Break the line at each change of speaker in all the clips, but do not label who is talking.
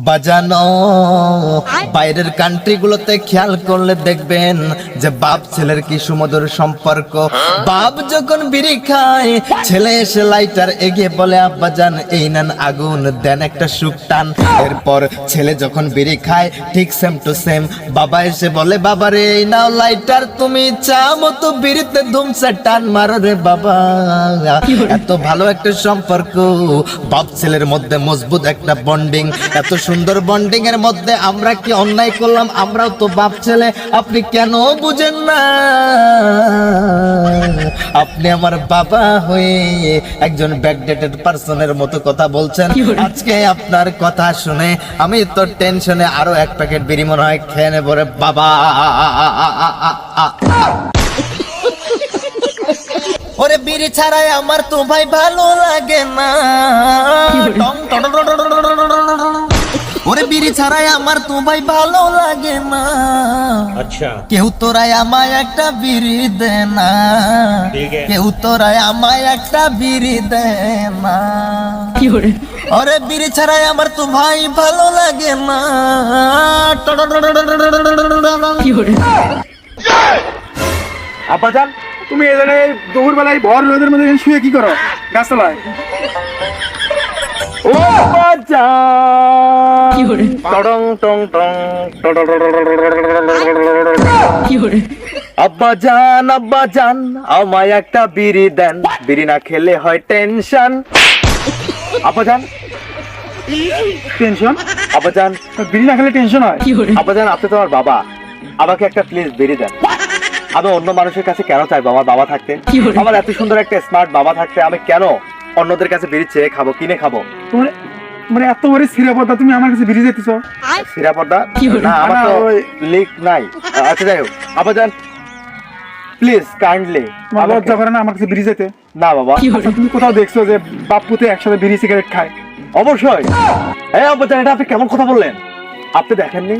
বাজানো বাইরের কান্ট্রিগুলোতে খেয়াল করলে দেখবেন যে বাপ ছেলের কি সুমধুর সম্পর্ক। বাপ যখন বিড়ি খায়, ছেলে এসে লাইটার এগিয়ে বলে আব্বা জান এই নেন আগুন, দেন একটা সুখ টান। এরপর ছেলে যখন বিড়ি খায় ঠিক সেম টু সেম বাবা এসে বলে বাবা রে এই নাও লাইটার, তুমি চা মতো বিড়িতে ধুমসে টান মারো রে বাবা। এত ভালো একটা সম্পর্ক, বাপ ছেলের মধ্যে মজবুত একটা বন্ডিং। এত সুন্দর বন্ডিং এর মধ্যে আমরা কি অন্যায় করলাম? আমরাও তো বাপ ছেলে, আপনি কেন বুঝেন না? আপনি আমার বাবা হয়ে একজন ব্যাকডেটেড পারসনের মতো কথা বলছেন। আজকে আপনার কথা শুনে আমি তো টেনশনে আরো এক প্যাকেট বিড়ি মনে হয় খেয়ে নেব রে বাবা। ওরে বিড়ি ছাড়াই আমার তো ভাই ভালো লাগে না। ওরে বিড়ি ছাড়াই আমার তো ভাই ভালো লাগে না।
अच्छा
কেউ তোরাই আমায় একটা বিড়ি দে না, কেউ তোরাই আমায় একটা বিড়ি দে না। ওরে বিড়ি ছাড়াই আমার তো ভাই ভালো লাগে না।
আব্বাজান, তুমি এই জায়গায় দুপুর বেলায় ভর রোদের মধ্যে শুয়ে কি করো গাছতলায়? ও আব্বাজান, টং টং টং
আব্বাজান আব্বাজান আমায় একটা বিড়ি দেন, বিড়ি না খেলে হয় টেনশন।
আব্বাজান টেনশন?
আব্বাজান
বিড়ি না খেলে টেনশন হয়?
আব্বাজান আপনি তো আমার বাবা, আমাকে একটা প্লিজ বিড়ি দেন। আমি অন্য মানুষের কাছে কেন চাইবো আমার বাবা থাকতে? আমার এত সুন্দর একটা স্মার্ট বাবা থাকতে আমি কেন অন্যদের কাছে বিড়ি চেয়ে খাবো, কিনে খাবো?
তোমার মানে এত বড় সিরাপদা, তুমি আমার কাছে বিড়ি যেতেছ?
সিরাপর্দা না, আমার তো লিক নাই। আচ্ছা যাই হোক আব্বাজান প্লিজ কাইন্ডলি।
তোমার লজ্জা করে না আমার কাছে বিড়ি যেতে?
না বাবা।
আচ্ছা, তুমি কোথাও দেখছো যে বাপ পুতে একসাথে বিড়ি সিগারেট খায়?
অবশ্যই। এই আব্বাজান এটা আপনি কেমন কথা বললেন? আপনি দেখেননি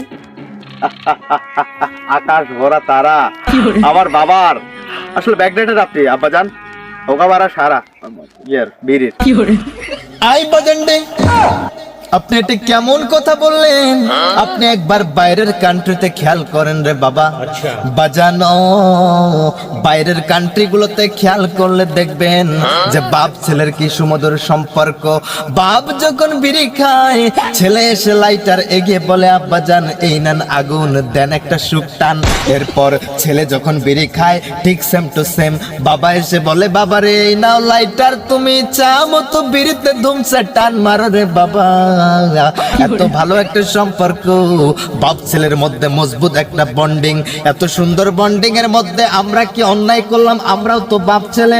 আকাশ ভরা তারা আমার বাবার আসলে ব্যাকডেটেড আপনি আব্বাজান ওকাবারা সারা ইয়ার বিড়ির আই বাজেন্ডে। আপনি এটা কেমন কথা বললেন? আপনি একবার বাইরের কান্ট্রিতে খেয়াল করেন রে বাবা।
আচ্ছা
বাজানো বাইরের কান্ট্রিগুলোতে খেয়াল করলে দেখবেন যে বাপ ছেলের কি সুমধুর সম্পর্ক। বাপ যখন বিড়ি খায়, ছেলে এসে লাইটার এগিয়ে বলে আব্বা জান এই নেন আগুন, দেন একটা সুখ টান। এরপর ছেলে যখন বিড়ি খায় ঠিক সেম টু সেম বাবা এসে বলে বাবা রে এই নাও লাইটার, তুমি চা মতো বিড়িতে ধুমসে টান মারো রে বাবা। এত ভালো একটা সম্পর্ক, বাপ ছেলের মধ্যে মজবুত একটা বন্ডিং। এত সুন্দর বন্ডিং এর মধ্যে আমরা কি অন্যায় করলাম? আমরাও তো বাপ ছেলে।